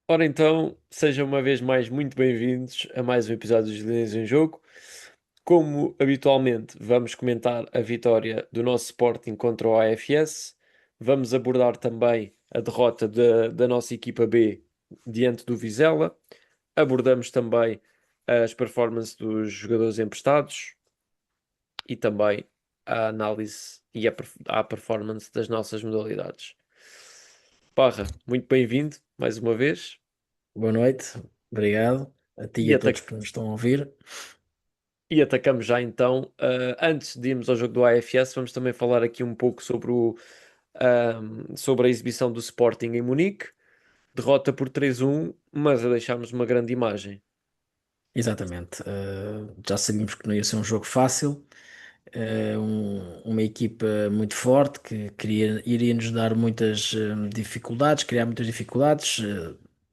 Ora então, sejam uma vez mais muito bem-vindos a mais um episódio dos Leões em Jogo. Como habitualmente, vamos comentar a vitória do nosso Sporting contra o AFS. Vamos abordar também a derrota da nossa equipa B diante do Vizela. Abordamos também as performances dos jogadores emprestados e também a análise e a performance das nossas modalidades. Parra, muito bem-vindo mais uma vez. Boa noite, obrigado a ti e E, a ata- todos que nos estão a ouvir. e atacamos já então. Antes de irmos ao jogo do AFS, vamos também falar aqui um pouco sobre a exibição do Sporting em Munique. Derrota por 3-1, mas a deixarmos uma grande imagem. Exatamente, já sabíamos que não ia ser um jogo fácil, uma equipa muito forte que iria nos dar muitas dificuldades, criar muitas dificuldades,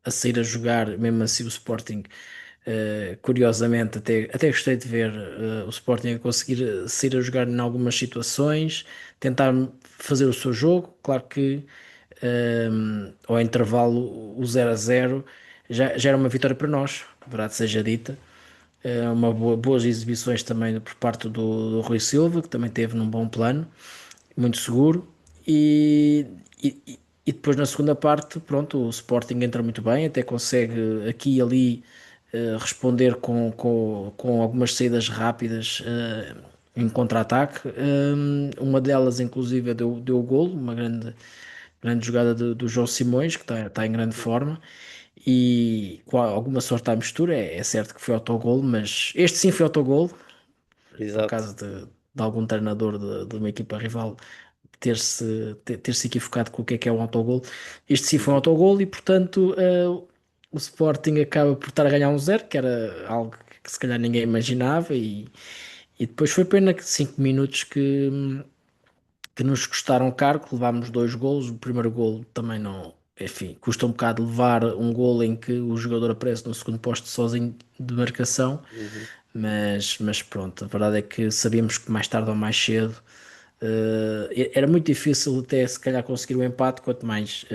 a sair a jogar, mesmo assim o Sporting. Curiosamente, até gostei de ver o Sporting a conseguir sair a jogar em algumas situações, tentar fazer o seu jogo. Claro que ao intervalo, o 0-0 já era uma vitória para nós, verdade seja dita. Boas exibições também por parte do Rui Silva, que também teve num bom plano, muito seguro. E, e depois na segunda parte, pronto, o Sporting entra muito bem, até consegue aqui e ali responder com algumas saídas rápidas em contra-ataque. Uma delas, inclusive, deu o golo, uma grande jogada do João Simões, que está em grande forma. E com alguma sorte à mistura, é certo que foi autogolo, mas este sim foi autogolo, por Exato. causa de algum treinador de uma equipa rival ter-se equivocado com o que é um autogol. Este sim foi um Uhum. autogol e, portanto, o Sporting acaba por estar a ganhar 1-0, que era algo que se calhar ninguém imaginava. E depois foi pena que 5 minutos que nos custaram caro, que levámos dois golos. O primeiro golo também não. Enfim, custa um bocado levar um golo em que o jogador aparece no segundo posto sozinho de marcação, Uhum. mas pronto, a verdade é que sabíamos que mais tarde ou mais cedo era muito difícil até se calhar conseguir o empate, quanto mais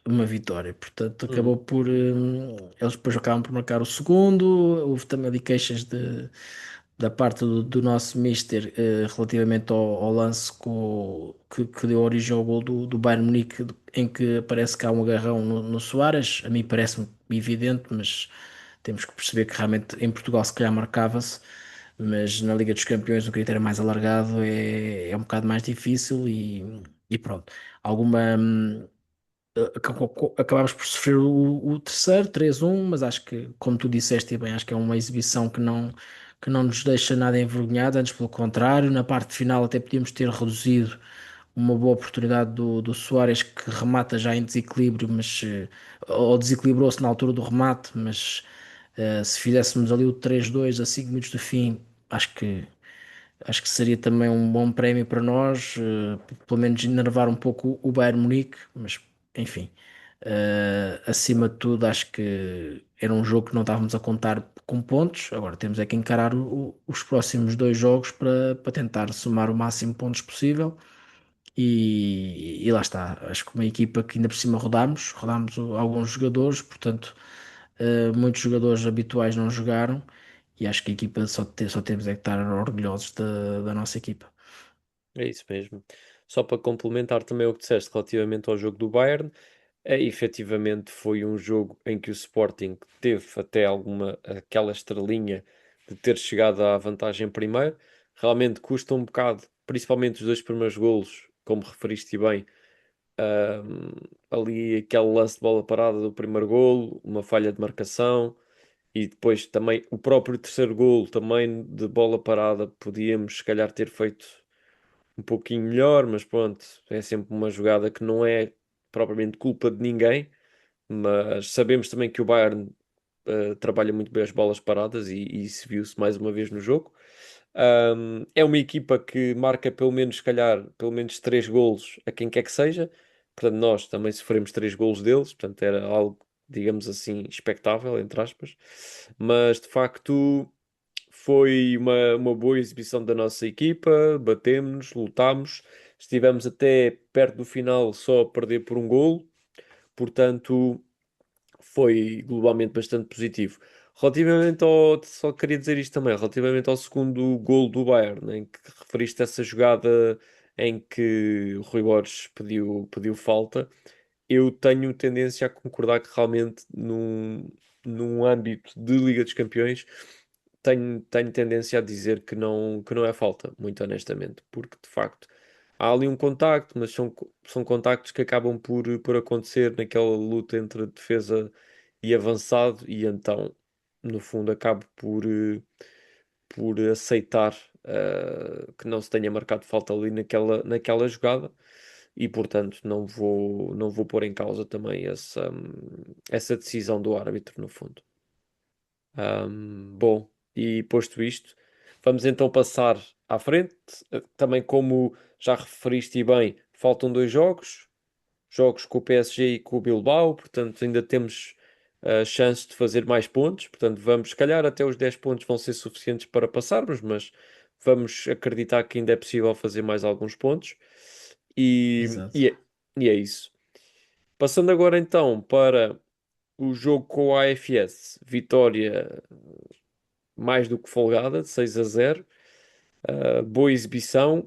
uma vitória. Portanto, acabou Uhum. por. Eles depois acabam por marcar o segundo. Houve também ali queixas da parte do nosso Mister relativamente ao lance que deu origem ao gol do Bayern Munique, em que parece que há um agarrão no Soares. A mim parece-me evidente, mas temos que perceber que realmente em Portugal se calhar marcava-se, mas na Liga dos Campeões o critério mais alargado é um bocado mais difícil e pronto. Alguma. Acabámos por sofrer o terceiro, 3-1, mas acho que, como tu disseste e bem, acho que é uma exibição que não nos deixa nada envergonhados, antes pelo contrário, na parte final até podíamos ter reduzido uma boa oportunidade do Soares, que remata já em desequilíbrio, mas ou desequilibrou-se na altura do remate, mas se fizéssemos ali o 3-2 a 5 minutos do fim, acho que seria também um bom prémio para nós, pelo menos enervar um pouco o Bayern Munique, mas enfim, acima de tudo, acho que era um jogo que não estávamos a contar com pontos. Agora temos é que encarar os próximos dois jogos para tentar somar o máximo de pontos possível. E lá está, acho que uma equipa que ainda por cima rodámos alguns jogadores, portanto, muitos jogadores habituais não jogaram. E acho que a equipa só temos é que estar orgulhosos da nossa equipa. É isso mesmo. Só para complementar também o que disseste relativamente ao jogo do Bayern, efetivamente foi um jogo em que o Sporting teve até aquela estrelinha de ter chegado à vantagem primeiro. Realmente custa um bocado, principalmente os dois primeiros golos, como referiste bem, ahm, ali aquele lance de bola parada do primeiro golo, uma falha de marcação, e depois também o próprio terceiro golo, também de bola parada, podíamos se calhar ter feito um pouquinho melhor, mas pronto, é sempre uma jogada que não é propriamente culpa de ninguém, mas sabemos também que o Bayern trabalha muito bem as bolas paradas e isso viu-se mais uma vez no jogo. É uma equipa que marca pelo menos, se calhar, pelo menos 3 golos a quem quer que seja. Portanto, nós também sofremos 3 golos deles, portanto, era algo, digamos assim, expectável, entre aspas. Mas de facto foi uma boa exibição da nossa equipa, batemos, lutámos, estivemos até perto do final só a perder por um golo, portanto foi globalmente bastante positivo. Relativamente ao, só queria dizer isto também, relativamente ao segundo gol do Bayern, em que referiste essa jogada em que o Rui Borges pediu falta, eu tenho tendência a concordar que realmente num âmbito de Liga dos Campeões tenho tendência a dizer que não é falta, muito honestamente, porque de facto há ali um contacto, mas são contactos que acabam por acontecer naquela luta entre defesa e avançado, e então, no fundo, acabo por aceitar que não se tenha marcado falta ali naquela jogada. E portanto não vou pôr em causa também essa decisão do árbitro, no fundo. Bom, e posto isto, vamos então passar à frente. Também, como já referiste e bem, faltam dois jogos com o PSG e com o Bilbao, portanto ainda temos chance de fazer mais pontos. Portanto, vamos, se calhar até os 10 pontos vão ser suficientes para passarmos, mas vamos acreditar que ainda é possível fazer mais alguns pontos. E, Exato. e, é, e é isso. Passando agora então para o jogo com o AFS, vitória mais do que folgada, de 6-0. Boa exibição.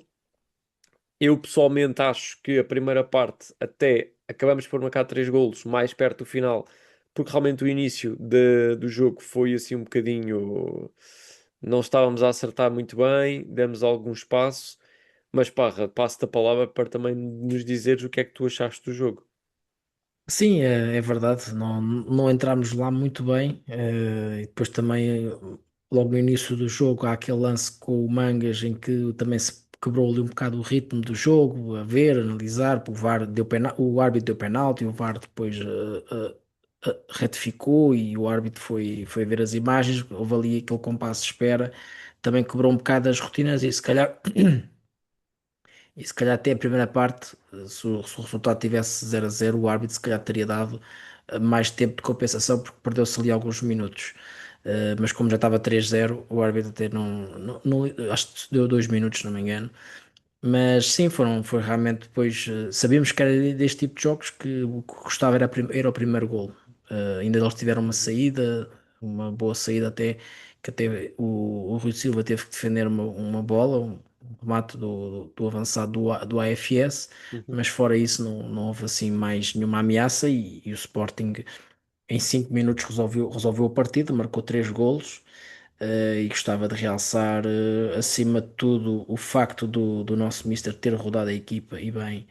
Eu pessoalmente acho que a primeira parte até acabamos por marcar três golos mais perto do final, porque realmente o início do jogo foi assim um bocadinho. Não estávamos a acertar muito bem, demos algum espaço, mas Parra, passo-te a palavra para também nos dizeres o que é que tu achaste do jogo. Sim, é verdade, não entramos lá muito bem. E depois também, logo no início do jogo, há aquele lance com o Mangas em que também se quebrou ali um bocado o ritmo do jogo, a ver, analisar, o VAR deu o árbitro deu penalti, o VAR depois retificou e o árbitro foi ver as imagens, houve ali aquele compasso de espera, também quebrou um bocado as rotinas e se calhar. E se calhar até a primeira parte, se o resultado tivesse 0-0, o árbitro se calhar teria dado mais tempo de compensação porque perdeu-se ali alguns minutos. Mas como já estava 3-0, o árbitro até acho que deu 2 minutos, se não me engano. Mas sim, foi realmente depois. Sabíamos que era deste tipo de jogos que o que gostava era o primeiro gol. Ainda eles tiveram uma Uhum, saída, uma boa saída até, que até o Rui Silva teve que defender uma bola, um remate do avançado do AFS, uhum, mas fora isso não houve assim mais nenhuma ameaça e o Sporting em 5 minutos resolveu a partida, marcou 3 golos. E gostava de realçar, acima de tudo, o facto do nosso Mister ter rodado a equipa e bem,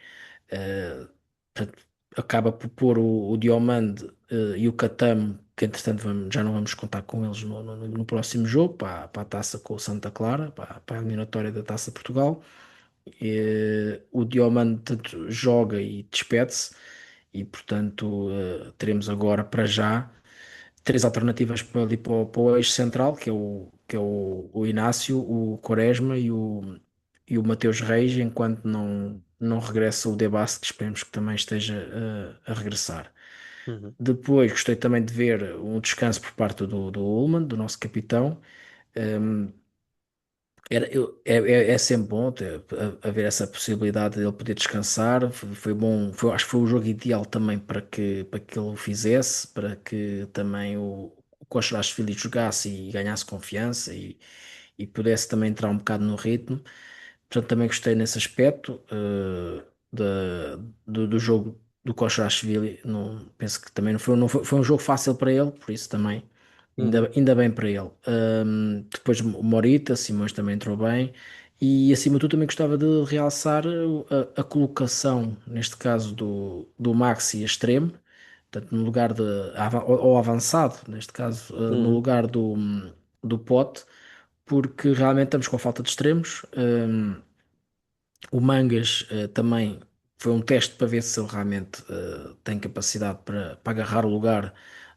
eh, portanto, acaba por pôr o Diomande, e o Catamo, que entretanto já não vamos contar com eles no próximo jogo, para a taça com o Santa Clara, para a eliminatória da Taça Portugal. O Diomande, tanto joga e despede-se, e portanto, teremos agora para já três alternativas para ali para o eixo central, que é o Inácio, o Quaresma e o Mateus Reis, enquanto não regressa o Debassi, que esperemos que também esteja a regressar. uhum, Depois gostei também de ver um descanso por parte do Ullmann, do nosso capitão. Um, é sempre bom haver essa possibilidade de ele poder descansar. Foi bom, acho que foi o jogo ideal também para que ele o fizesse, para que também o Kochařashvili jogasse e ganhasse confiança e pudesse também entrar um bocado no ritmo. Portanto, também gostei nesse aspecto do jogo do Kochařashvili. Não, penso que também não foi um jogo fácil para ele, por isso também. uhum, Ainda bem para ele. Depois o Morita, Simões também entrou bem. E acima de tudo também gostava de realçar a colocação, neste caso do Maxi extremo, portanto, no lugar ou avançado, neste caso, no uhum, lugar do Pote, porque realmente estamos com falta de extremos. O Mangas também foi um teste para ver se ele realmente tem capacidade para agarrar o lugar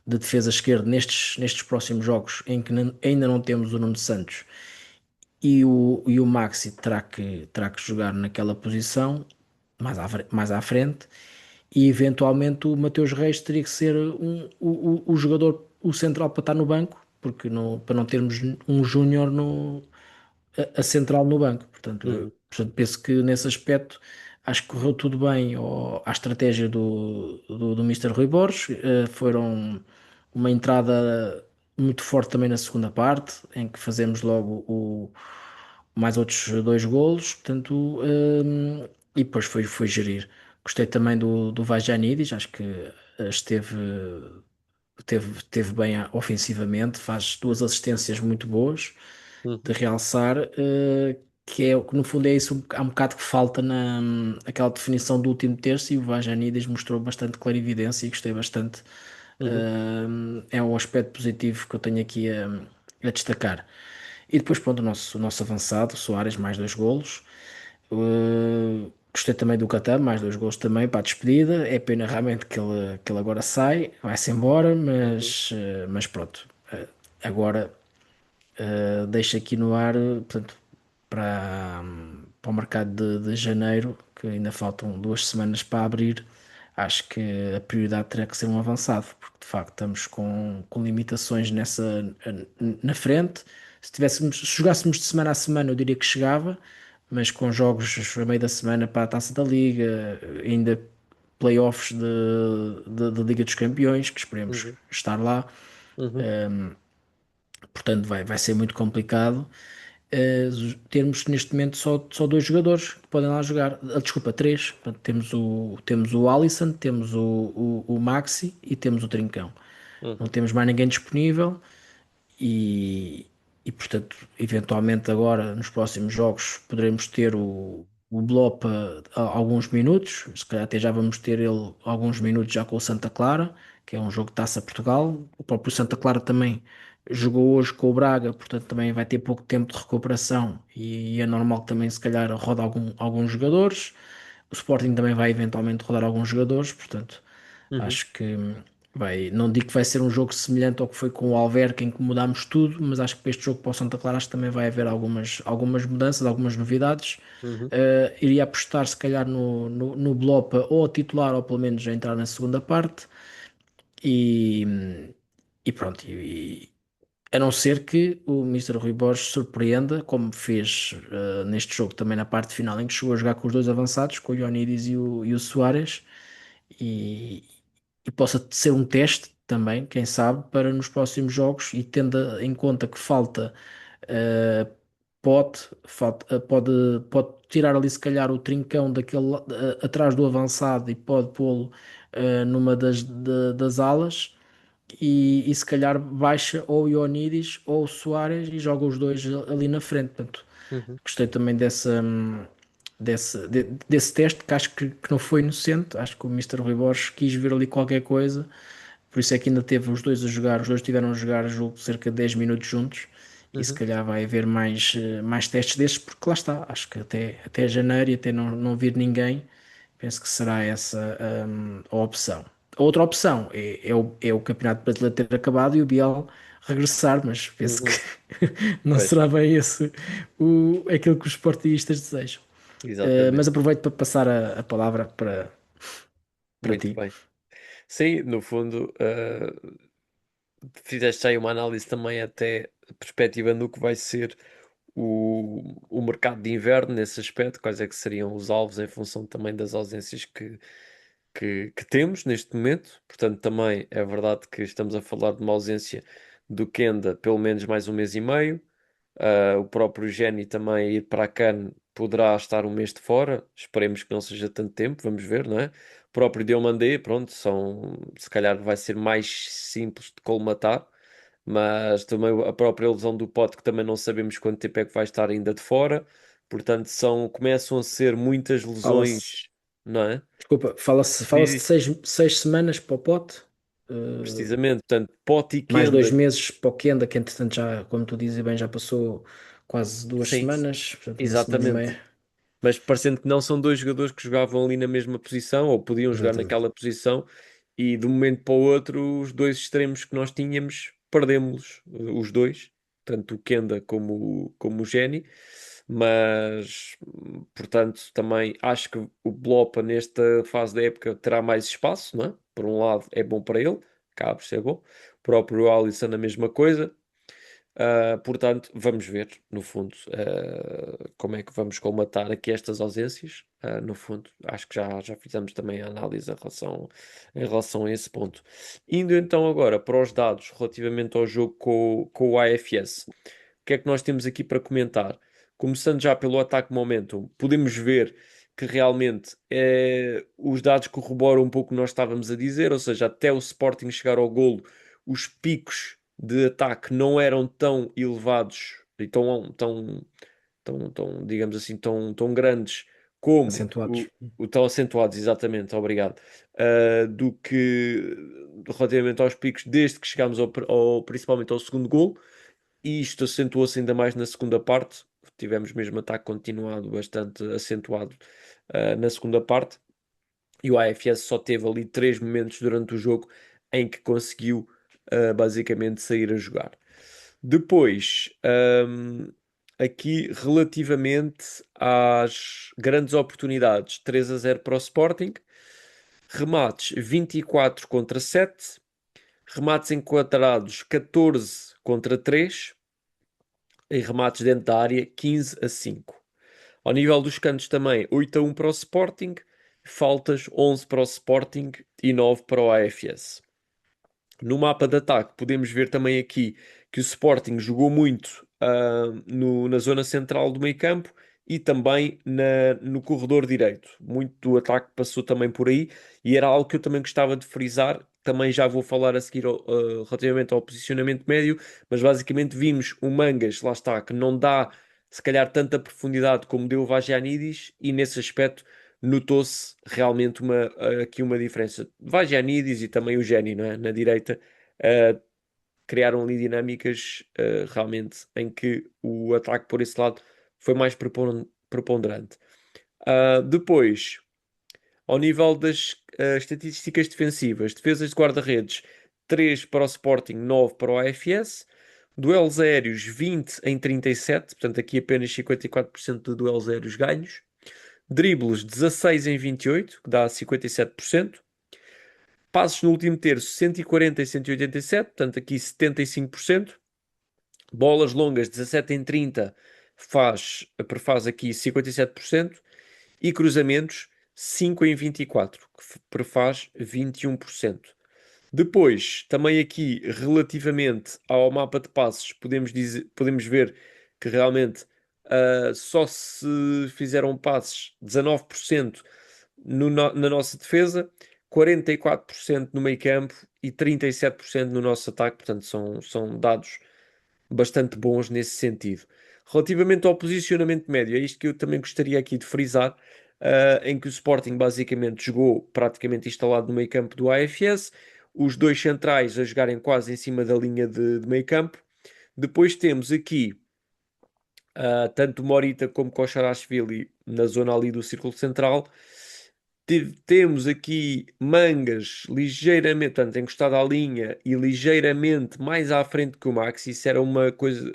de defesa esquerda nestes próximos jogos em que ainda não temos o Nuno Santos e o Maxi terá que jogar naquela posição mais à frente e eventualmente o Mateus Reis teria que ser o jogador, o central para estar no banco, porque para não termos um júnior a central no banco. Portanto, uhum. penso que nesse aspecto acho que correu tudo bem à estratégia do Mr. Rui Borges. Foram uma entrada muito forte também na segunda parte, em que fazemos logo mais outros dois golos, portanto, e depois foi gerir. Gostei também do Vagianidis, acho que esteve bem ofensivamente, faz duas Uhum, assistências muito boas de uhum, realçar, que é que no fundo é isso, há um bocado que falta na aquela definição do último terço, e o Vagianidis mostrou bastante clarividência e gostei bastante. uhum, É um aspecto positivo que eu tenho aqui a destacar. E depois, pronto, o nosso avançado, o Soares, mais dois golos. Gostei também do Catan, mais dois golos também para a despedida. É pena realmente que ele agora sai, vai-se embora, uhum, mas pronto. Agora deixo aqui no ar, portanto, para o mercado de janeiro, que ainda faltam 2 semanas para abrir. Acho que a prioridade terá que ser um avançado, porque de facto estamos com limitações na frente. Se jogássemos de semana a semana, eu diria que chegava, mas com jogos a meio da semana para a Taça da Liga, ainda playoffs de Liga dos Campeões, que esperemos uhum, estar lá. uhum, Portanto, vai ser muito complicado termos neste momento só dois jogadores que podem lá jogar. Desculpa, três. Portanto, temos o Alisson, temos o Maxi e temos o Trincão. Não uhum, temos mais ninguém disponível e, portanto, eventualmente agora nos próximos jogos poderemos ter o Blopa alguns minutos, se calhar até já vamos ter ele alguns minutos já com o Santa Clara, que é um jogo de Taça Portugal. O próprio Santa Clara também jogou hoje com o Braga, portanto também vai ter pouco tempo de recuperação e é normal que também se calhar roda alguns jogadores. O Sporting também vai eventualmente rodar alguns jogadores, portanto uhum, acho que não digo que vai ser um jogo semelhante ao que foi com o Alverca, em que mudámos tudo, mas acho que para este jogo para o Santa Clara acho que também vai haver algumas mudanças, algumas novidades. uhum, Iria apostar se calhar no Blopa ou a titular, ou pelo menos a entrar na segunda parte. E, e pronto, a não ser que o Mr. Rui Borges surpreenda, como fez neste jogo também na parte final, em que chegou a jogar com os dois avançados, com o Ioannidis e o Soares, e, e possa ser um teste também, quem sabe, para nos próximos jogos, e tendo em conta que eh, pode tirar ali se calhar o trincão atrás do avançado e pode pô-lo numa das alas e se calhar baixa ou o Ioannidis ou o Soares e joga os dois ali na frente. Portanto, uhum, gostei também desse teste, que acho que não foi inocente. Acho que o Mr. Rui Borges quis ver ali qualquer coisa, por isso é que ainda teve os dois a jogar. Os dois tiveram a jogar, julgo, cerca de 10 minutos juntos. E se uhum, calhar vai haver mais testes desses, porque lá está. Acho que até janeiro e até não vir ninguém, penso que será essa a opção. A outra opção é o Campeonato Brasileiro ter acabado e o Biel regressar, mas penso que uhum. não Pois, será bem esse aquilo que os sportingistas desejam. Mas exatamente. aproveito para passar a palavra para Muito ti. bem. Sim, no fundo, fizeste aí uma análise também até perspectivando o que vai ser o mercado de inverno nesse aspecto, quais é que seriam os alvos em função também das ausências que temos neste momento. Portanto, também é verdade que estamos a falar de uma ausência do Kenda pelo menos mais um mês e meio. O próprio Geni também ir para a CAN poderá estar um mês de fora. Esperemos que não seja tanto tempo, vamos ver, não é? O próprio Diomandé, pronto, se calhar vai ser mais simples de colmatar, mas também a própria lesão do Pote, que também não sabemos quanto tempo é que vai estar ainda de fora. Portanto, começam a ser muitas Fala-se, lesões, não é? desculpa, fala-se de Diz seis semanas para o pote, precisamente, portanto, Pote e mais Kenda, 2 meses para o Kenda, que entretanto já, como tu dizes bem, já passou quase duas sim, semanas, portanto uma semana e exatamente. meia. Mas parecendo que não são dois jogadores que jogavam ali na mesma posição ou podiam jogar Exatamente. naquela posição, e de um momento para o outro, os dois extremos que nós tínhamos, perdemos-los, os dois, tanto o Kenda como o Geni. Mas, portanto, também acho que o Blopa nesta fase da época terá mais espaço, não é? Por um lado, é bom para ele, acaba por ser bom. O próprio Alisson, a mesma coisa. Portanto, vamos ver, no fundo, como é que vamos colmatar aqui estas ausências. No fundo, acho que já fizemos também a análise em relação a esse ponto. Indo então agora para os dados relativamente ao jogo com o AFS. O que é que nós temos aqui para comentar? Começando já pelo ataque momentum, podemos ver que realmente os dados corroboram um pouco o que nós estávamos a dizer, ou seja, até o Sporting chegar ao golo, os picos de ataque não eram tão elevados e digamos assim, tão grandes como Acentuados. o tão acentuados, exatamente, obrigado, do que relativamente aos picos desde que chegámos principalmente ao segundo golo, e isto acentuou-se ainda mais na segunda parte. Tivemos mesmo ataque continuado bastante acentuado na segunda parte, e o AFS só teve ali 3 momentos durante o jogo em que conseguiu basicamente sair a jogar. Depois, aqui relativamente às grandes oportunidades, 3-0 para o Sporting, remates 24 contra 7, remates enquadrados 14 contra 3, em remates dentro da área 15-5. Ao nível dos cantos também, 8-1 para o Sporting, faltas 11 para o Sporting e 9 para o AFS. No mapa de ataque, podemos ver também aqui que o Sporting jogou muito na zona central do meio-campo e também no corredor direito. Muito do ataque passou também por aí e era algo que eu também gostava de frisar. Também já vou falar a seguir relativamente ao posicionamento médio, mas basicamente vimos o Mangas, lá está, que não dá se calhar tanta profundidade como deu o Vagianidis, e nesse aspecto notou-se realmente aqui uma diferença. Vagianidis e também o Géni, não é? Na direita, uh, criaram ali dinâmicas realmente em que o ataque por esse lado foi mais preponderante. Depois, ao nível das estatísticas defensivas, defesas de guarda-redes, 3 para o Sporting, 9 para o AFS. Duelos aéreos, 20 em 37, portanto aqui apenas 54% de duelos aéreos ganhos. Dribles, 16 em 28, que dá 57%. Passos no último terço, 140 em 187, portanto aqui 75%. Bolas longas, 17 em 30, prefaz aqui 57%. E cruzamentos, 5 em 24, que prefaz 21%. Depois, também aqui, relativamente ao mapa de passes, podemos ver que realmente só se fizeram passes 19% na nossa defesa, 44% no meio campo e 37% no nosso ataque. Portanto, são dados bastante bons nesse sentido. Relativamente ao posicionamento médio, é isto que eu também gostaria aqui de frisar, em que o Sporting basicamente jogou praticamente instalado no meio campo do AFS, os dois centrais a jogarem quase em cima da linha de meio campo. Depois temos aqui tanto Morita como Koscielny na zona ali do círculo central. Temos aqui Mangas ligeiramente, portanto, encostado à linha e ligeiramente mais à frente que o Maxi. Isso era uma coisa,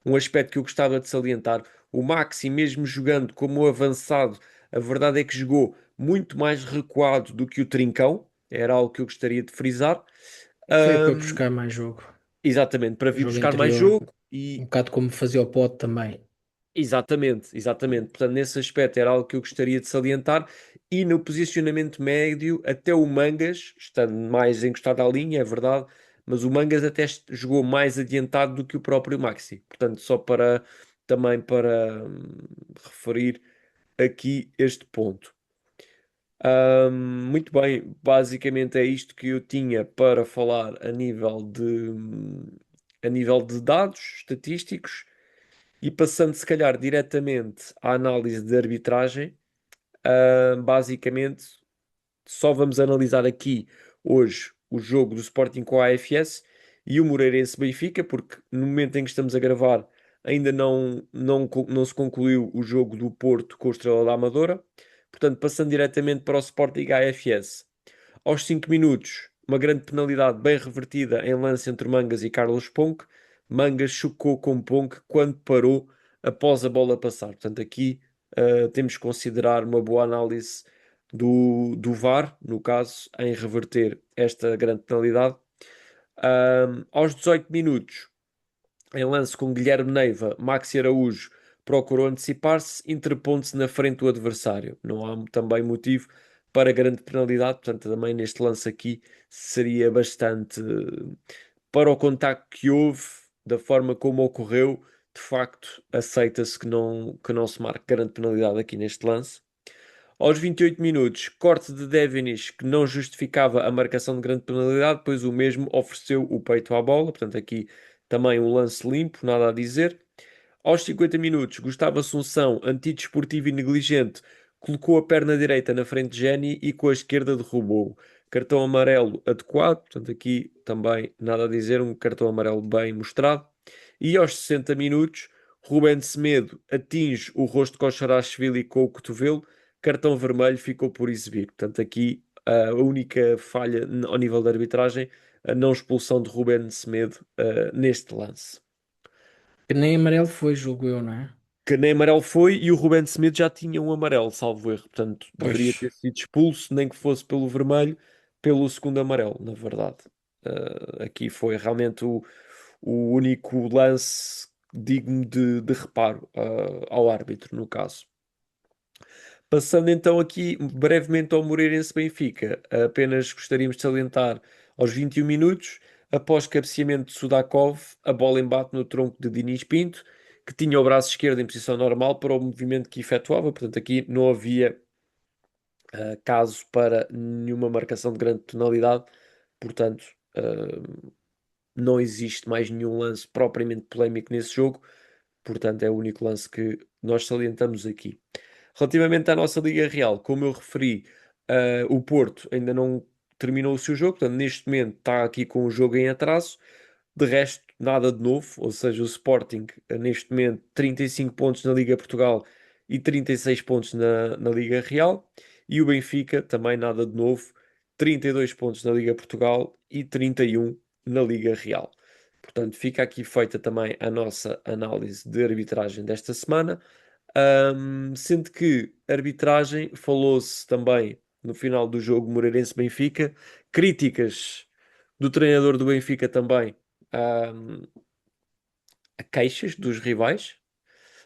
um aspecto que eu gostava de salientar. O Maxi, mesmo jogando como avançado, a verdade é que jogou muito mais recuado do que o Trincão. Era algo que eu gostaria de frisar. Foi para Ahm, buscar mais jogo. Exatamente, para O vir jogo buscar mais interior, jogo um e bocado como fazia o Pote também. exatamente, exatamente. Portanto, nesse aspecto era algo que eu gostaria de salientar. E no posicionamento médio, até o Mangas, estando mais encostado à linha, é verdade, mas o Mangas até jogou mais adiantado do que o próprio Maxi. Portanto, só também para referir aqui este ponto. Muito bem, basicamente é isto que eu tinha para falar a nível de dados estatísticos. E passando, se calhar, diretamente à análise de arbitragem, basicamente só vamos analisar aqui hoje o jogo do Sporting com a AFS e o Moreirense Benfica, porque no momento em que estamos a gravar ainda não se concluiu o jogo do Porto com o Estrela da Amadora. Portanto, passando diretamente para o Sporting AFS. Aos 5 minutos, uma grande penalidade bem revertida em lance entre Mangas e Carlos Ponk. Mangas chocou com Ponk quando parou após a bola passar. Portanto, aqui temos que considerar uma boa análise do VAR, no caso, em reverter esta grande penalidade. Aos 18 minutos, Em lance com Guilherme Neiva, Maxi Araújo procurou antecipar-se, interpondo-se na frente do adversário. Não há também motivo para grande penalidade, portanto, também neste lance aqui seria bastante. Para o contacto que houve, da forma como ocorreu, de facto, aceita-se que não se marque grande penalidade aqui neste lance. Aos 28 minutos, corte de Devenish que não justificava a marcação de grande penalidade, pois o mesmo ofereceu o peito à bola. Portanto, aqui também um lance limpo, nada a dizer. Aos 50 minutos, Gustavo Assunção, antidesportivo e negligente, colocou a perna direita na frente de Jenny e com a esquerda derrubou. Cartão amarelo adequado, portanto aqui também nada a dizer, um cartão amarelo bem mostrado. E aos 60 minutos, Ruben Semedo atinge o rosto de Koscielny com o cotovelo, cartão vermelho ficou por exibir. Portanto aqui a única falha ao nível da arbitragem, a não expulsão de Ruben Semedo neste lance. Que nem amarelo foi, julgo eu, não é? Que nem amarelo foi e o Ruben Smith já tinha um amarelo, salvo erro. Portanto, deveria Pois. ter sido expulso, nem que fosse pelo vermelho, pelo segundo amarelo, na verdade. Aqui foi realmente o único lance digno de reparo, ao árbitro, no caso. Passando então aqui brevemente ao Moreirense Benfica, apenas gostaríamos de salientar aos 21 minutos, após cabeceamento de Sudakov, a bola embate no tronco de Diniz Pinto, que tinha o braço esquerdo em posição normal para o movimento que efetuava, portanto aqui não havia caso para nenhuma marcação de grande penalidade, portanto não existe mais nenhum lance propriamente polémico nesse jogo, portanto é o único lance que nós salientamos aqui. Relativamente à nossa Liga Real, como eu referi, o Porto ainda não terminou o seu jogo, portanto, neste momento está aqui com o jogo em atraso. De resto, nada de novo, ou seja, o Sporting, neste momento, 35 pontos na Liga Portugal e 36 pontos na Liga Real. E o Benfica, também nada de novo, 32 pontos na Liga Portugal e 31 na Liga Real. Portanto, fica aqui feita também a nossa análise de arbitragem desta semana. Sendo que a arbitragem falou-se também no final do jogo Moreirense-Benfica, críticas do treinador do Benfica também, ahm, a queixas dos rivais,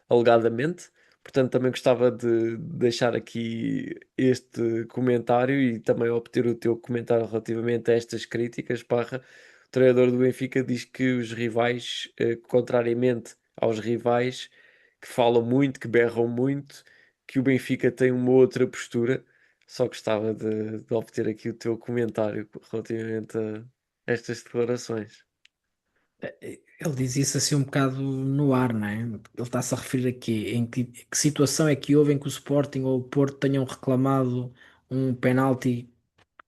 alegadamente. Portanto, também gostava de deixar aqui este comentário e também obter o teu comentário relativamente a estas críticas. Parra, o treinador do Benfica diz que os rivais, contrariamente aos rivais que falam muito, que berram muito, que o Benfica tem uma outra postura. Só gostava de obter aqui o teu comentário relativamente a estas declarações. Ele diz isso assim um bocado no ar, não é? Ele está-se a referir aqui em que situação é que houve em que o Sporting ou o Porto tenham reclamado um penalti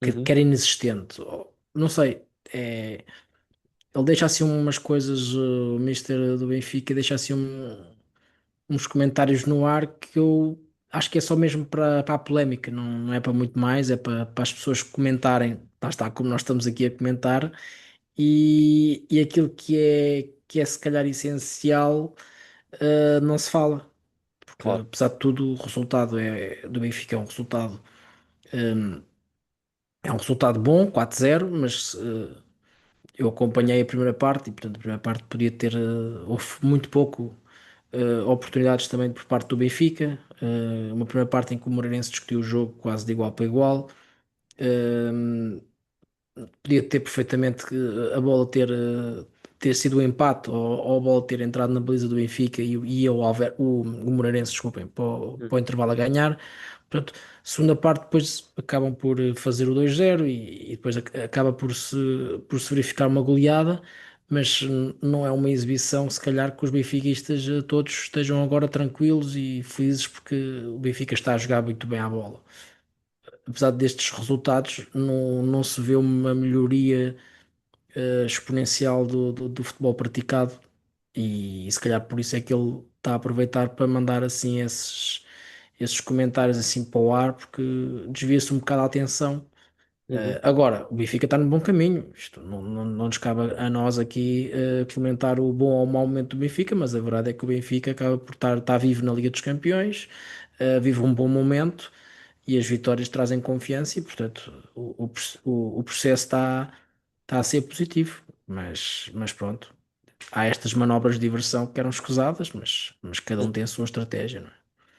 que Uhum, era inexistente. Não sei, ele deixa assim umas coisas, o Mister do Benfica deixa assim uns comentários no ar que eu acho que é só mesmo para a polémica, não é para muito mais, é para as pessoas comentarem, lá está, como nós estamos aqui a comentar, e aquilo que é se calhar essencial, não se fala, porque claro. apesar de tudo, o resultado do Benfica é um resultado bom, 4-0, mas eu acompanhei a primeira parte e, portanto, a primeira parte podia ter. Houve muito pouco oportunidades também por parte do Benfica. Uma primeira parte em que o Moreirense discutiu o jogo quase de igual para igual. Uh, Podia ter perfeitamente a bola ter sido um empate ou a bola ter entrado na baliza do Benfica e o Moreirense, desculpem, para o Uhum, intervalo a ganhar. Portanto, segunda parte depois acabam por fazer o 2-0 e depois acaba por se verificar uma goleada, mas não é uma exibição, se calhar que os benfiquistas todos estejam agora tranquilos e felizes porque o Benfica está a jogar muito bem à bola. Apesar destes resultados, não se vê uma melhoria exponencial do futebol praticado e se calhar por isso é que ele está a aproveitar para mandar assim esses comentários assim para o ar, porque desvia-se um bocado a atenção. uhum, Agora, o Benfica está no bom caminho. Isto não nos cabe a nós aqui comentar o bom ou o mau momento do Benfica, mas a verdade é que o Benfica acaba por estar vivo na Liga dos Campeões, vive um bom momento e as vitórias trazem confiança e, portanto, o processo está a ser positivo. Mas pronto. há estas manobras de diversão que eram escusadas, mas cada um tem a sua estratégia, não é?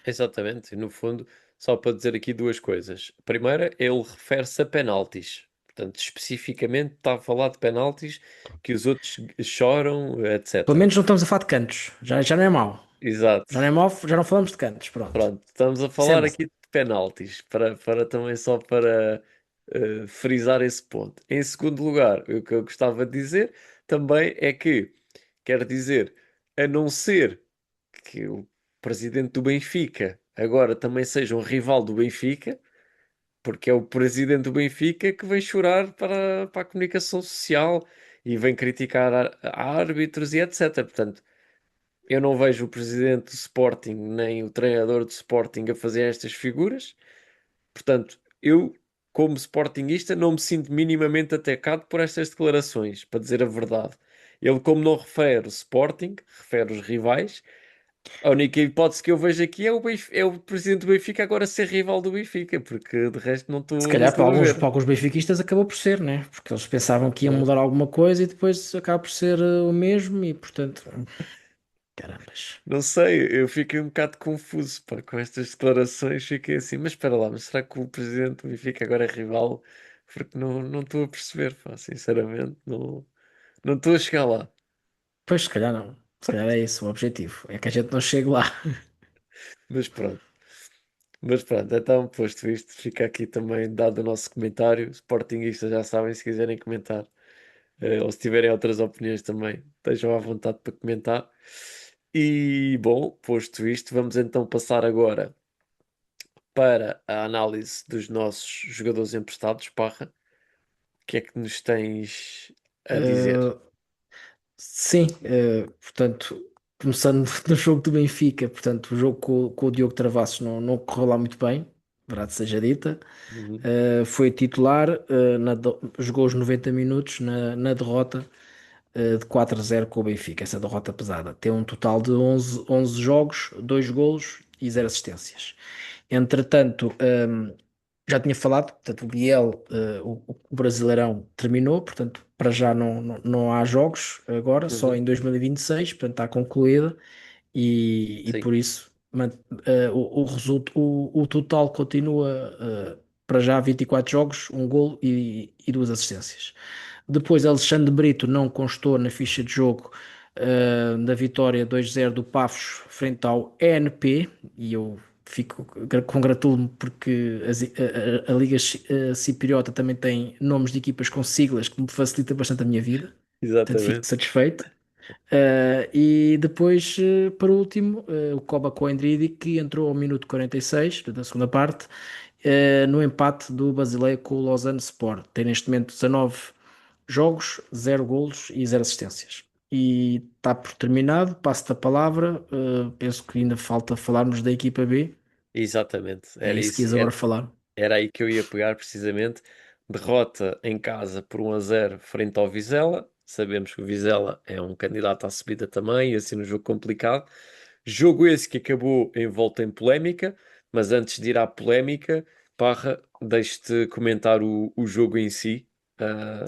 Exatamente, e no fundo, só para dizer aqui duas coisas. A primeira, ele refere-se a penaltis. Portanto, especificamente está a falar de penaltis que os outros choram, Pelo etc. menos não estamos a falar de cantos, já não é mau. Exato. Já não é mau, já não falamos de cantos, pronto. Pronto, estamos a Isso é falar bom. aqui de penaltis, para também só para frisar esse ponto. Em segundo lugar, o que eu gostava de dizer também é que, quer dizer, a não ser que o presidente do Benfica agora também seja um rival do Benfica, porque é o presidente do Benfica que vem chorar para a comunicação social e vem criticar árbitros e etc. Portanto, eu não vejo o presidente do Sporting nem o treinador do Sporting a fazer estas figuras. Portanto, eu, como sportinguista, não me sinto minimamente atacado por estas declarações, para dizer a verdade. Ele, como não refere o Sporting, refere os rivais, a única hipótese que eu vejo aqui é é o presidente do Benfica agora ser rival do Benfica, porque de resto Se não calhar estou a para ver. alguns benfiquistas acabou por ser, né? Porque eles pensavam que iam Pronto. mudar alguma coisa e depois acaba por ser o mesmo e portanto, carambas. Não sei, eu fiquei um bocado confuso, pá, com estas declarações. Fiquei assim, mas espera lá, mas será que o presidente do Benfica agora é rival? Porque não estou a perceber, pá, sinceramente, não estou a chegar lá. Pois, se calhar não. Se calhar é esse o objetivo. É que a gente não chegue lá. Mas pronto, então, posto isto, fica aqui também dado o nosso comentário. Sportinguistas já sabem, se quiserem comentar, ou se tiverem outras opiniões também, estejam à vontade para comentar. E bom, posto isto, vamos então passar agora para a análise dos nossos jogadores emprestados, Parra. O que é que nos tens a dizer? Uh, sim, portanto, começando no jogo do Benfica, portanto, o jogo com o Diogo Travassos não correu lá muito bem, verdade seja dita. Uhum, Foi titular, jogou os 90 minutos na derrota de 4-0 com o Benfica, essa derrota pesada. Tem um total de 11 jogos, 2 golos e 0 assistências. Entretanto, já tinha falado, portanto, o Biel, o Brasileirão terminou, portanto, para já não há jogos agora, só uhum, em 2026, portanto, está concluída e sim, por isso o total continua para já 24 jogos, um golo e duas assistências. Depois, Alexandre Brito não constou na ficha de jogo da vitória 2-0 do Pafos frente ao ENP, e eu congratulo-me porque a Liga Cipriota também tem nomes de equipas com siglas que me facilita bastante a minha vida, portanto fico exatamente, satisfeito. E depois, por último, o Koba Coendridi, que entrou ao minuto 46, portanto, da segunda parte, no empate do Basileia com o Lausanne Sport. Tem neste momento 19 jogos, 0 golos e 0 assistências. E está por terminado, passo-te a palavra. Penso que ainda falta falarmos da equipa B. exatamente. É Era isso que isso, ias agora falar. era aí que eu ia pegar precisamente. Derrota em casa por 1-0 frente ao Vizela. Sabemos que o Vizela é um candidato à subida também, e assim no jogo complicado. Jogo esse que acabou em volta em polémica, mas antes de ir à polémica, Parra, deixe-te comentar o jogo em si,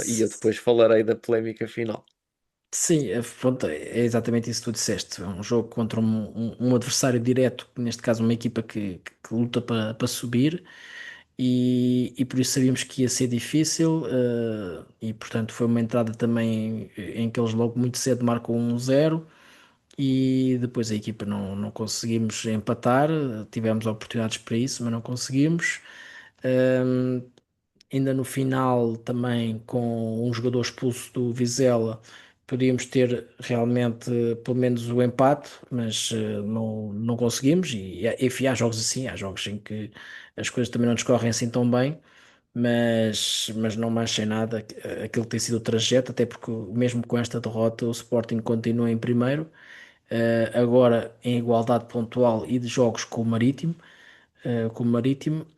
e eu depois falarei da polémica final. Sim, pronto, é exatamente isso que tu disseste. É um jogo contra um adversário direto, neste caso uma equipa que luta para subir, e por isso sabíamos que ia ser difícil, e portanto foi uma entrada também em que eles logo muito cedo marcam 1-0, e depois a equipa não conseguimos empatar, tivemos oportunidades para isso, mas não conseguimos. Ainda no final, também com um jogador expulso do Vizela, podíamos ter realmente pelo menos o empate, mas não conseguimos. Enfim, há jogos assim, há jogos em que as coisas também não nos correm assim tão bem, mas não mais sem nada aquilo que tem sido o trajeto, até porque mesmo com esta derrota, o Sporting continua em primeiro, agora em igualdade pontual e de jogos com o Marítimo,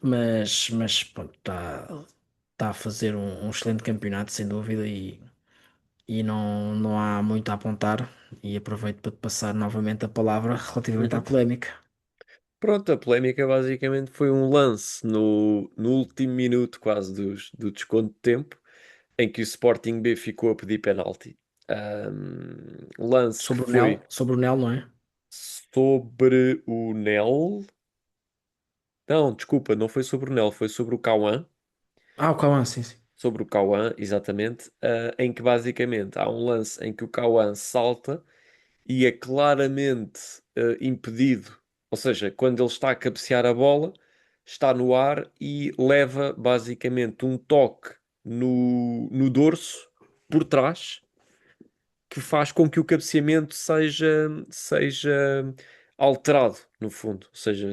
mas pronto, está a fazer um excelente campeonato, sem dúvida, e não há muito a apontar. E aproveito para te passar novamente a palavra relativamente à Uhum. polémica. Pronto, a polémica basicamente foi um lance no último minuto quase do desconto de tempo, em que o Sporting B ficou a pedir penalti. Lance que foi Sobre o Nel, não é? sobre o Nel. Não, desculpa, não foi sobre o Nel, foi sobre o Cauã. Ah, o Cauã, sim, sim. Sobre o Cauã, exatamente. Em que basicamente há um lance em que o Cauã salta e é claramente impedido. Ou seja, quando ele está a cabecear a bola, está no ar e leva basicamente um toque no dorso por trás que faz com que o cabeceamento seja alterado, no fundo, ou seja,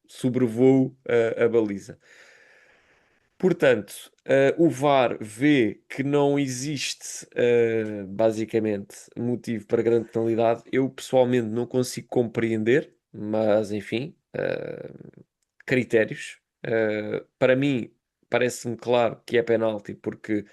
sobrevoo a baliza. Portanto, o VAR vê que não existe, basicamente, motivo para grande penalidade. Eu pessoalmente não consigo compreender, mas enfim, critérios. Para mim, parece-me claro que é penalti, porque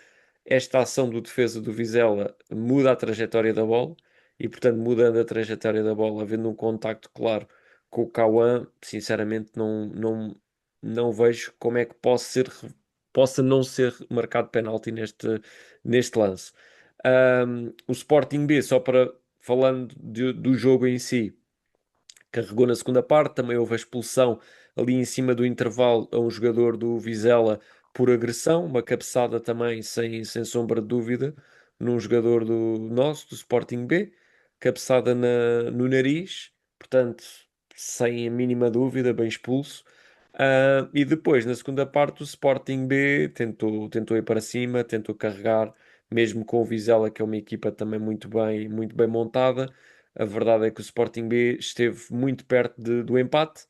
esta ação do defesa do Vizela muda a trajetória da bola e, portanto, mudando a trajetória da bola, havendo um contacto claro com o Cauã, sinceramente não vejo como é que possa não ser marcado penalti neste lance. O Sporting B, só para falando do jogo em si, carregou na segunda parte, também houve a expulsão ali em cima do intervalo a um jogador do Vizela por agressão, uma cabeçada também sem sombra de dúvida, num jogador do Sporting B, cabeçada no nariz, portanto, sem a mínima dúvida, bem expulso. E depois, na segunda parte, o Sporting B tentou ir para cima, tentou carregar, mesmo com o Vizela, que é uma equipa também muito bem montada. A verdade é que o Sporting B esteve muito perto do empate.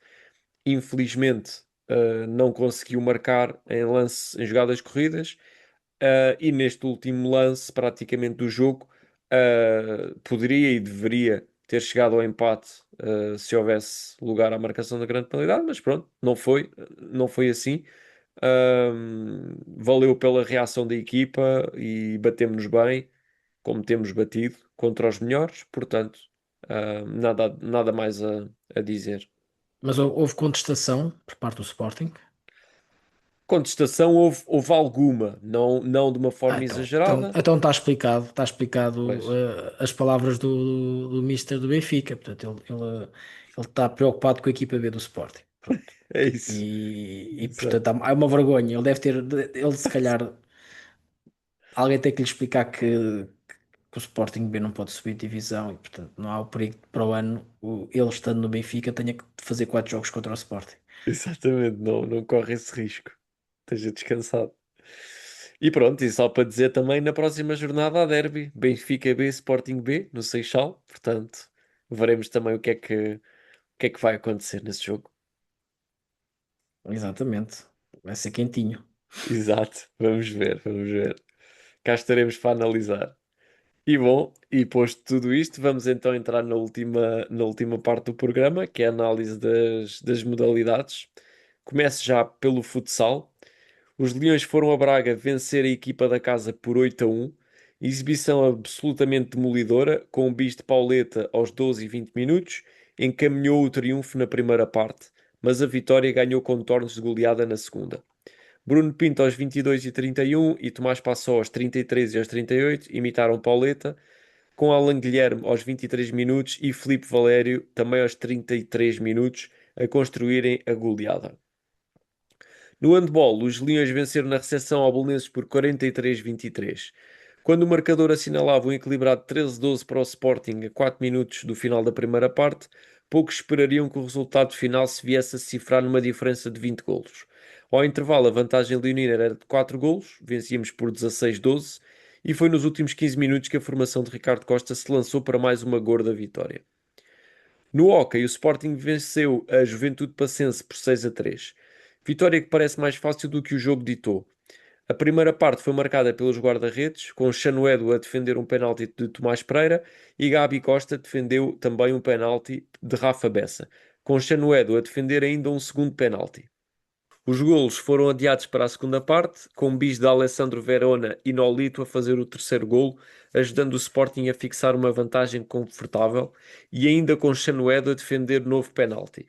Infelizmente, não conseguiu marcar em jogadas corridas. E neste último lance, praticamente do jogo, poderia e deveria ter chegado ao empate, se houvesse lugar à marcação da grande penalidade, mas pronto, não foi assim. Valeu pela reação da equipa e batemos bem, como temos batido contra os melhores, portanto, nada mais a dizer. Mas houve contestação por parte do Sporting. Contestação houve alguma, não de uma Ah, forma exagerada, então está explicado pois, as palavras do Mister do Benfica. Portanto, ele está preocupado com a equipa B do Sporting. Pronto. é isso. Portanto, Exato. há uma vergonha. Ele se calhar, alguém tem que lhe explicar que o Sporting B não pode subir de divisão e, portanto, não há o perigo de, para o ano, ele estando no Benfica, tenha que fazer 4 jogos contra o Sporting. Exatamente, não corre esse risco. Esteja descansado. E pronto, e só para dizer também, na próxima jornada há derby, Benfica B, Sporting B, no Seixal, portanto, veremos também o que é que vai acontecer nesse jogo. Exatamente. Vai ser quentinho. Exato, vamos ver, vamos ver. Cá estaremos para analisar. E bom, e posto tudo isto, vamos então entrar na última parte do programa, que é a análise das modalidades. Começo já pelo futsal. Os Leões foram a Braga vencer a equipa da casa por 8-1. Exibição absolutamente demolidora, com um bis de Pauleta aos 12 e 20 minutos, encaminhou o triunfo na primeira parte, mas a vitória ganhou contornos de goleada na segunda. Bruno Pinto aos 22 e 31 e Tomás Passó aos 33 e aos 38 imitaram Pauleta, com Alan Guilherme aos 23 minutos e Filipe Valério também aos 33 minutos a construírem a goleada. No handball, os Leões venceram na recepção ao Belenenses por 43-23. Quando o marcador assinalava um equilibrado 13-12 para o Sporting a 4 minutos do final da primeira parte, poucos esperariam que o resultado final se viesse a cifrar numa diferença de 20 golos. Ao intervalo, a vantagem leonina era de 4 golos, vencíamos por 16-12, e foi nos últimos 15 minutos que a formação de Ricardo Costa se lançou para mais uma gorda vitória. No hóquei, o Sporting venceu a Juventude Passense por 6-3. Vitória que parece mais fácil do que o jogo ditou. A primeira parte foi marcada pelos guarda-redes, com Chanoedo a defender um penalti de Tomás Pereira e Gabi Costa defendeu também um penalti de Rafa Bessa, com Chanoedo a defender ainda um segundo penalti. Os golos foram adiados para a segunda parte, com bis de Alessandro Verona e Nolito a fazer o terceiro golo, ajudando o Sporting a fixar uma vantagem confortável e ainda com Chanoedo a defender novo penalti.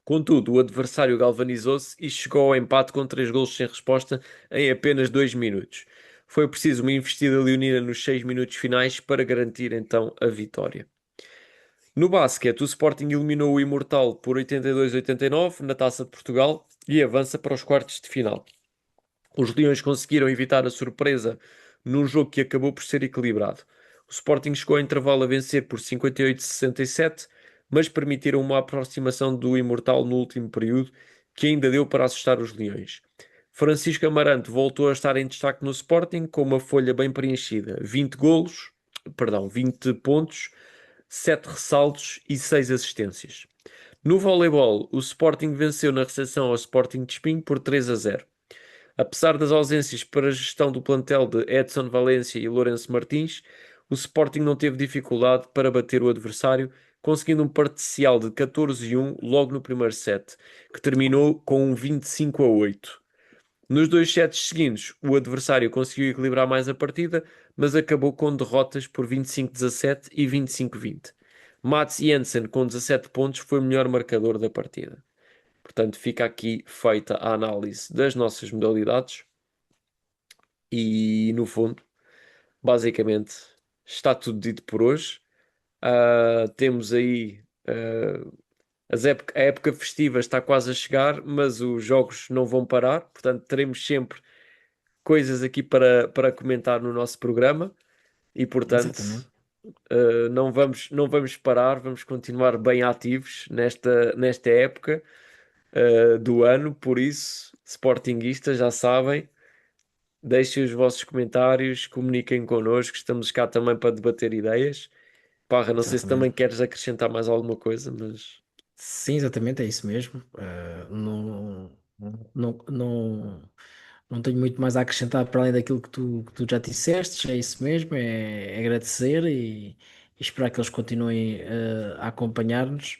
Contudo, o adversário galvanizou-se e chegou ao empate com 3 golos sem resposta em apenas 2 minutos. Foi preciso uma investida leonina nos 6 minutos finais para garantir então a vitória. No basquete, o Sporting eliminou o Imortal por 82-89 na Taça de Portugal e avança para os quartos de final. Os Leões conseguiram evitar a surpresa num jogo que acabou por ser equilibrado. O Sporting chegou ao intervalo a vencer por 58-67, mas permitiram uma aproximação do Imortal no último período, que ainda deu para assustar os Leões. Francisco Amarante voltou a estar em destaque no Sporting com uma folha bem preenchida, 20 golos, perdão, 20 pontos, 7 ressaltos e 6 assistências. No voleibol, o Sporting venceu na recepção ao Sporting de Espinho por 3-0. Apesar das ausências para a gestão do plantel de Edson Valência e Lourenço Martins, o Sporting não teve dificuldade para bater o adversário, conseguindo um parcial de 14-1 logo no primeiro set, que terminou com um 25-8. Nos dois sets seguintes, o adversário conseguiu equilibrar mais a partida, mas acabou com derrotas por 25-17 e 25-20. Mats Jensen, com 17 pontos, foi o melhor marcador da partida. Portanto, fica aqui feita a análise das nossas modalidades e, no fundo, basicamente, está tudo dito por hoje. Temos aí a época festiva está quase a chegar, mas os jogos não vão parar, portanto, teremos sempre coisas aqui para comentar no nosso programa e, portanto, Exatamente, não vamos parar, vamos continuar bem ativos nesta época do ano. Por isso, sportinguistas, já sabem, deixem os vossos comentários, comuniquem connosco, estamos cá também para debater ideias. Parra, não sei se também exatamente. queres acrescentar mais alguma coisa, mas Sim, exatamente, é isso mesmo. Não tenho muito mais a acrescentar para além daquilo que tu já disseste, é isso mesmo, é agradecer e esperar que eles continuem a acompanhar-nos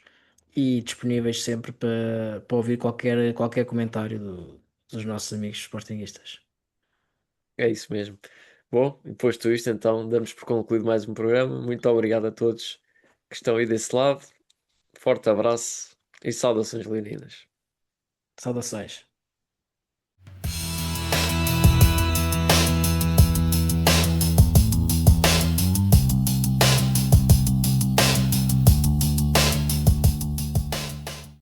e disponíveis sempre para ouvir qualquer comentário dos nossos amigos sportinguistas. é isso mesmo. Bom, e posto isto, então damos por concluído mais um programa. Muito obrigado a todos que estão aí desse lado. Forte abraço e saudações leoninas. Saudações.